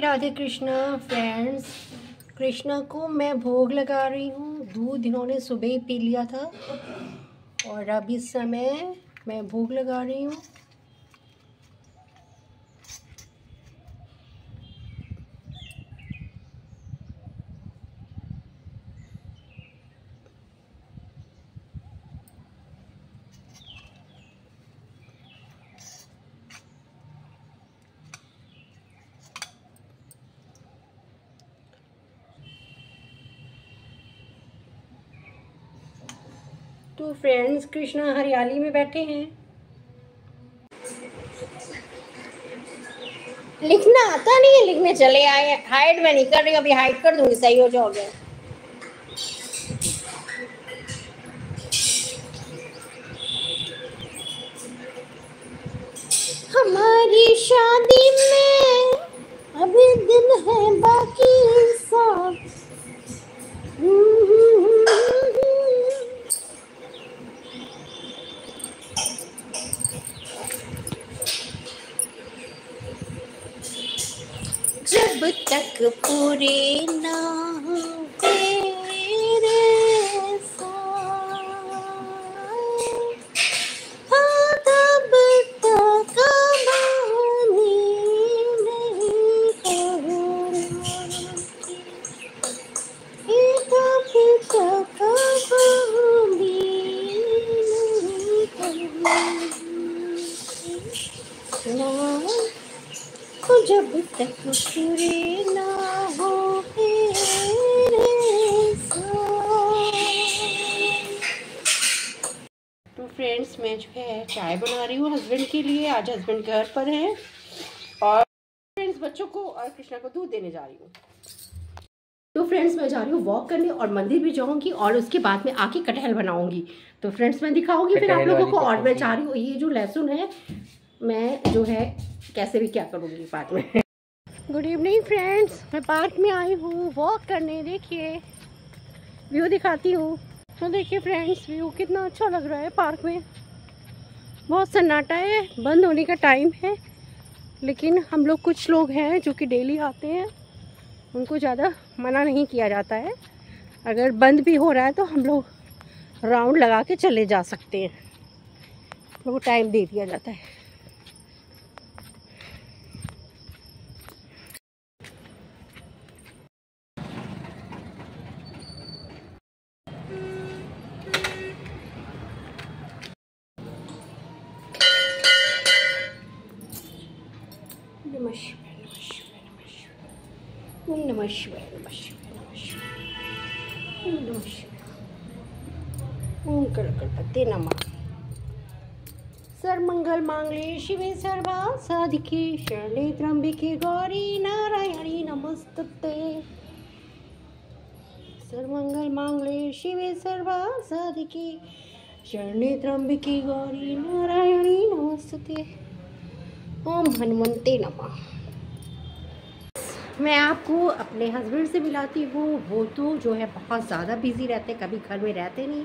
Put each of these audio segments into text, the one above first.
Radhe Krishna friends. Krishna को मैं भोग लगा रही हूँ। दूध इन्होंने सुबह ही पी लिया था और अब इस समय मैं भोग लगा रही हूँ। तो फ्रेंड्स, कृष्णा हरियाली में बैठे हैं। लिखना आता नहीं है, लिखने चले आए। हाइड में नहीं कर रही, अभी हाइड कर दूंगी, सही हो जाओगे। हमारी शादी में अभी दिन है बाकी सब। जब तक पूरे ना हो तेरे साथ, हाँ तब तक कहानी नहीं करूँगी। तब तक कहानी नहीं करूँगी। जब तक पूरे ना हो तेरे साथ। तो फ्रेंड्स, मैं जो है चाय बना रही हूँ हस्बैंड के लिए। आज हस्बैंड घर पर हैं और फ्रेंड्स बच्चों को और कृष्णा को दूध देने जा रही हूँ। तो फ्रेंड्स, मैं जा रही हूँ वॉक करने और मंदिर भी जाऊंगी और उसके बाद में आके कटहल बनाऊंगी। तो फ्रेंड्स, मैं दिखाऊंगी फिर आप लोगों को। और मैं चाह रही हूँ ये जो लहसुन है, मैं जो है कैसे भी क्या करूँगी बाद में। गुड इवनिंग फ्रेंड्स, मैं पार्क में आई हूँ वॉक करने। देखिए व्यू दिखाती हूँ। तो देखिए फ्रेंड्स, व्यू कितना अच्छा लग रहा है। पार्क में बहुत सन्नाटा है, बंद होने का टाइम है, लेकिन हम लोग कुछ लोग हैं जो कि डेली आते हैं, उनको ज़्यादा मना नहीं किया जाता है। अगर बंद भी हो रहा है तो हम लोग राउंड लगा के चले जा सकते हैं, तो वो टाइम दे दिया जाता है। नमः शिवाय, नमः शिवाय, नमः शिवाय, ओम नमः शिवाय, नमः शिवाय, नमः शिवाय, ओम नमः शिवाय, ओम गणपते नमः। सर्वमंगल मांगल्ये शिवे सर्वार्थ साधिके शरण्ये त्र्यंबके गौरी नारायणी नमस्तुते। सर्वमंगल मांगल्ये शिवे सर्वार्थ साधिके शरण्ये त्र्यंबके गौरी नारायणी नमस्तुते। ओम हनुमंते नमः। मैं आपको अपने हस्बैंड से मिलाती हूँ। वो तो जो है बहुत ज़्यादा बिजी रहते, कभी घर में रहते नहीं।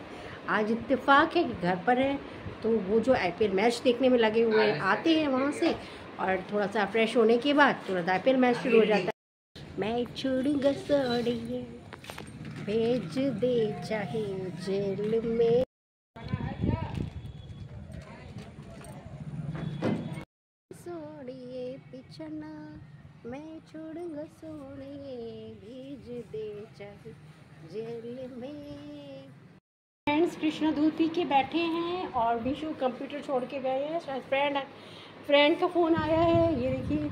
आज इत्तेफाक है कि घर पर है, तो वो जो IPL मैच देखने में लगे हुए हैं, आते हैं वहाँ से और थोड़ा सा फ्रेश होने के बाद तुरंत IPL मैच शुरू हो जाता है। मैं छोड़ूंगा सोड़िए भेज दे चाहे जेल में, सोड़िए पिछना मैं छोड़ूंगा सोड़िए भेज दे चाहे जेल में। फ्रेंड्स, कृष्णा दूध पी के बैठे हैं और विशु कंप्यूटर छोड़ के गए हैं। शायद फ्रेंड का फ़ोन आया है। ये देखिए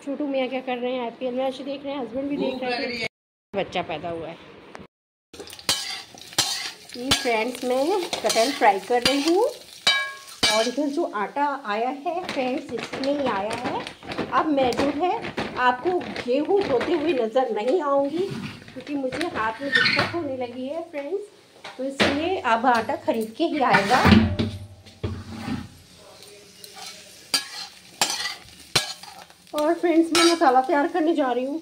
छोटू मियाँ क्या कर रहे हैं, IPL मैच देख रहे हैं, हस्बैंड भी देख रहे हैं। बच्चा पैदा हुआ है। ये फ्रेंड्स, मैं कटहल फ्राई कर रही हूँ और इधर जो आटा आया है फ्रेंड्स, इसमें ही आया है। अब मैं जो है आपको गेहूँ धोते हुए नज़र नहीं आऊँगी, क्योंकि मुझे हाथ में दिक्कत होने लगी है फ्रेंड्स, तो इसलिए अब आटा खरीद के ही आएगा। और फ्रेंड्स, मैं मसाला तैयार करने जा रही हूँ।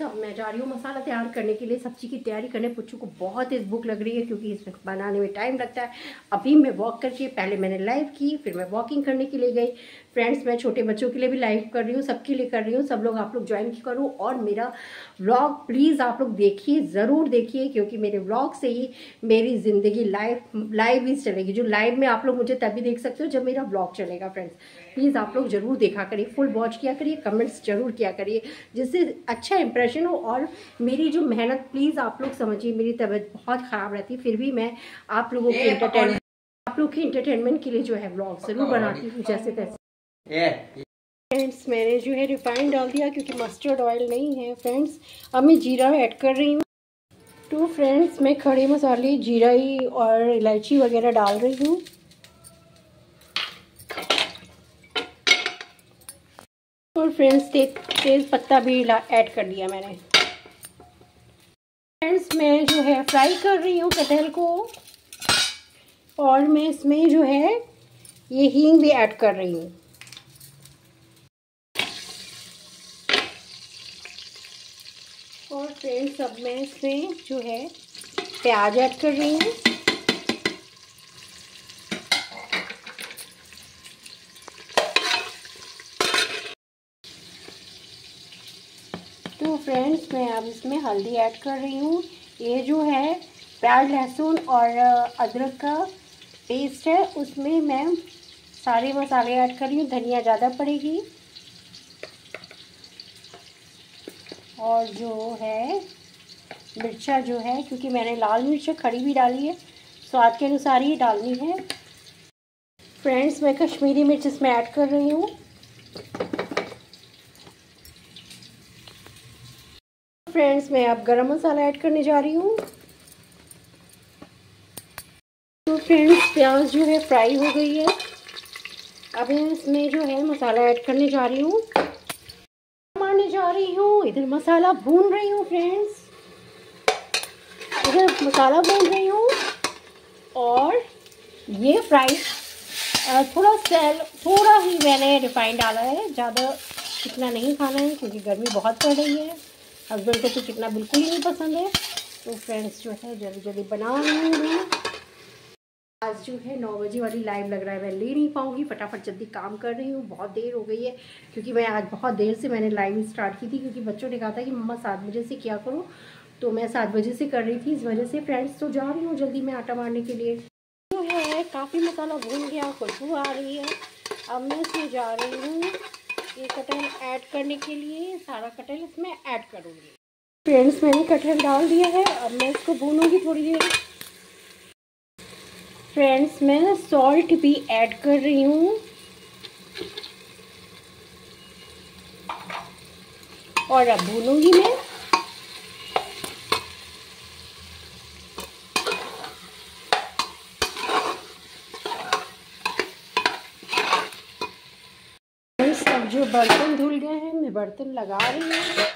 अब मैं जा रही हूँ मसाला तैयार करने के लिए, सब्जी की तैयारी करने। पुच्चू को बहुत तेज भूख लग रही है क्योंकि इसमें बनाने में टाइम लगता है। अभी मैं वॉक करके, पहले मैंने लाइव की, फिर मैं वॉकिंग करने के लिए गई। फ्रेंड्स, मैं छोटे बच्चों के लिए भी लाइव कर रही हूँ, सबके लिए कर रही हूँ। सब लोग, आप लोग ज्वाइन करो और मेरा व्लॉग प्लीज़ आप लोग देखिए, ज़रूर देखिए, क्योंकि मेरे व्लॉग से ही मेरी ज़िंदगी लाइव ही चलेगी। जो लाइव में आप लोग मुझे तभी देख सकते हो जब मेरा व्लॉग चलेगा। फ्रेंड्स, प्लीज़ आप लोग ज़रूर देखा करिए, फुल वॉच किया करिए, कमेंट्स जरूर किया करिए, जिससे अच्छा इंप्रेशन हो। और मेरी जो मेहनत, प्लीज़ आप लोग समझिए, मेरी तबीयत बहुत ख़राब रहती है, फिर भी मैं आप लोगों के एंटरटेनमेंट के लिए जो है व्लॉग ज़रूर बनाती हूँ जैसे तैसे। फ्रेंड्स, मैंने जो है रिफाइंड डाल दिया क्योंकि मस्टर्ड ऑयल नहीं है। फ्रेंड्स, अब मैं जीरा ऐड कर रही हूँ। तो फ्रेंड्स, मैं खड़े मसाले, जीरा और इलायची वगैरह डाल रही हूँ। और फ्रेंड्स, तेज पत्ता भी ऐड कर दिया मैंने। फ्रेंड्स, मैं जो है फ्राई कर रही हूँ कटहल को, और मैं इसमें जो है ये हींग भी ऐड कर रही हूँ। और फ्रेंड्स, अब मैं इसमें जो है प्याज ऐड कर रही हूँ। तो फ्रेंड्स, मैं अब इसमें हल्दी ऐड कर रही हूँ। ये जो है प्याज, लहसुन और अदरक का पेस्ट है, उसमें मैं सारे मसाले ऐड कर रही हूँ। धनिया ज़्यादा पड़ेगी। और जो है मिर्चा जो है, क्योंकि मैंने लाल मिर्च खड़ी भी डाली है, स्वाद के अनुसार ही डालनी है। फ्रेंड्स, मैं कश्मीरी मिर्च इसमें ऐड कर रही हूँ। फ्रेंड्स, मैं अब गरम मसाला ऐड करने जा रही हूँ। तो फ्रेंड्स, प्याज जो है फ्राई हो गई है। अब मैं इसमें जो है मसाला ऐड करने जा रही हूँ, मारने जा रही हूँ। इधर मसाला भून रही हूँ फ्रेंड्स, इधर मसाला भून रही हूँ। और ये फ्राई थोड़ा ही मैंने रिफाइंड डाला है, ज़्यादा चिकना नहीं खाना है क्योंकि गर्मी बहुत पड़ रही है। हस्बैंड को तो चिकना बिल्कुल ही नहीं पसंद है। तो फ्रेंड्स, जो है जल्दी जल्दी बना रही हूँ। आज जो है 9 बजे वाली लाइव लग रहा है, मैं ले नहीं पाऊँगी, फटाफट जल्दी काम कर रही हूँ। बहुत देर हो गई है क्योंकि मैं आज बहुत देर से मैंने लाइव स्टार्ट की थी, क्योंकि बच्चों ने कहा था कि मम्मा 7 बजे से क्या करो, तो मैं 7 बजे से कर रही थी, इस वजह से। फ्रेंड्स, तो जा रही हूँ जल्दी मैं आटा मारने के लिए। जो है काफ़ी मसाला भून गया, खुशबू आ रही है। अब मैं इसमें जा रही हूँ ये कटहल ऐड करने के लिए। सारा कटहल इसमें ऐड करूँगी। फ्रेंड्स, मैंने कटहल डाल दिया है, अब मैं इसको भूनूंगी थोड़ी देर। फ्रेंड्स, मैं सॉल्ट भी ऐड कर रही हूँ और अब भूनूंगी मैं। अब जो बर्तन धुल गए हैं, मैं बर्तन लगा रही हूँ।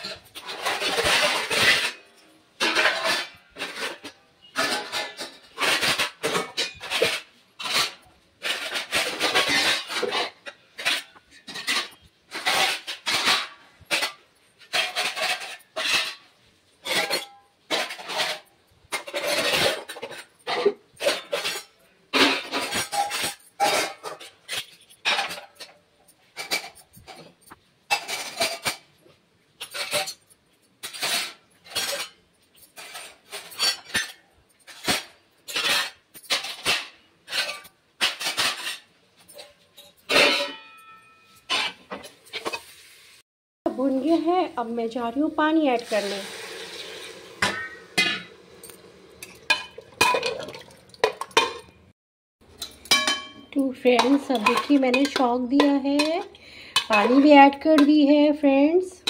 भुन गया है, अब मैं जा रही हूँ पानी ऐड करने। तो फ्रेंड्स, अब देखिए मैंने छौंक दिया है, पानी भी ऐड कर दी है फ्रेंड्स।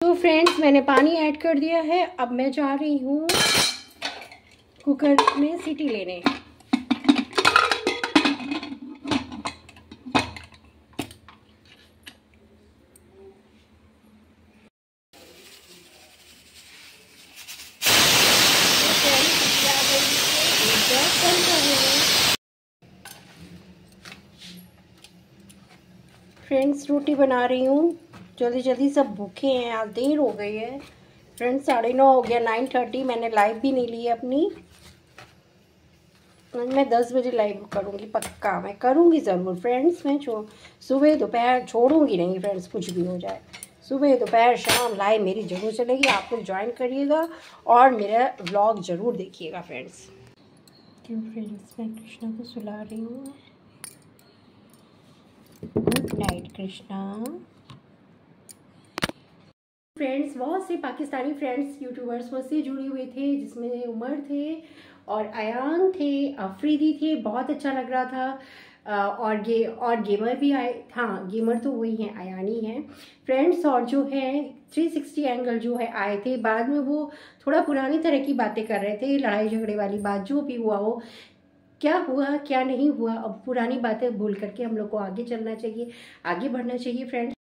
तो फ्रेंड्स, मैंने पानी ऐड कर दिया है। अब मैं जा रही हूँ कुकर में सीटी लेने। फ्रेंड्स, रोटी बना रही हूँ जल्दी जल्दी सब भूखे हैं, आज देर हो गई है फ्रेंड्स, 9:30 हो गया, 9:30। मैंने लाइव भी नहीं ली अपनी। मैं 10 बजे लाइव करूँगी, पक्का मैं करूँगी ज़रूर फ्रेंड्स। मैं सुबह दोपहर छोड़ूंगी नहीं फ्रेंड्स, कुछ भी हो जाए, सुबह दोपहर शाम लाइव मेरी ज़रूर चलेगी। आप लोग ज्वाइन करिएगा और मेरा व्लॉग ज़रूर देखिएगा फ्रेंड्स। तो फ्रेंड्स मैं कृष्णा को सुला रही हूँ। Good night Krishna. फ्रेंड्स बहुत से पाकिस्तानी फ्रेंड्स यूट्यूबर्स मुझसे जुड़े हुए थे, जिसमें उमर थे और अयान थे, अफरीदी थे, बहुत अच्छा लग रहा था। और गेमर भी आए, हाँ गेमर तो वही हैं, अयानी हैं फ्रेंड्स। और जो है 360 एंगल जो है आए थे, बाद में वो थोड़ा पुरानी तरह की बातें कर रहे थे, लड़ाई झगड़े वाली बात, जो भी हुआ हो, क्या हुआ क्या नहीं हुआ, अब पुरानी बातें भूल करके हम लोग को आगे चलना चाहिए, आगे बढ़ना चाहिए फ्रेंड्स।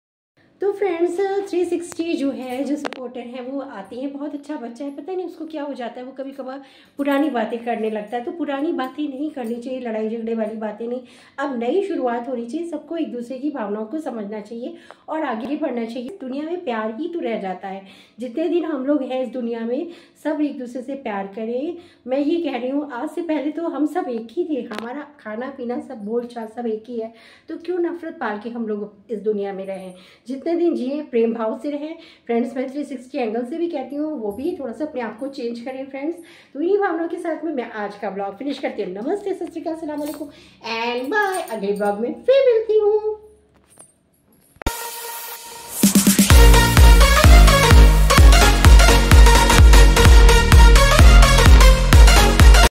तो फ्रेंड्स 360 जो है, जो सपोर्टर है वो आती हैं, बहुत अच्छा बच्चा है, पता नहीं उसको क्या हो जाता है, वो कभी कभार पुरानी बातें करने लगता है। तो पुरानी बातें नहीं करनी चाहिए, लड़ाई झगड़े वाली बातें नहीं, अब नई शुरुआत होनी चाहिए। सबको एक दूसरे की भावनाओं को समझना चाहिए और आगे बढ़ना चाहिए। दुनिया में प्यार ही तो रह जाता है, जितने दिन हम लोग हैं इस दुनिया में, सब एक दूसरे से प्यार करें। मैं ये कह रही हूँ, आज से पहले तो हम सब एक ही थे, हमारा खाना पीना सब बोलचाल सब एक ही है, तो क्यों नफरत पाल के हम लोग इस दुनिया में रहें। जितने दिन जिए प्रेम भाव से रहें फ्रेंड्स। मैं 360 एंगल से भी कहती हूँ, वो भी थोड़ा सा अपने आप को चेंज करें फ्रेंड्स। तो इन्हीं भावनाओं के साथ में मैं आज का ब्लॉग फिनिश करती हूँ। नमस्ते, सत श्री अकाल, अस्सलाम वालेकुम एंड बाय। अगले ब्लॉग में फिर मिलते हैं।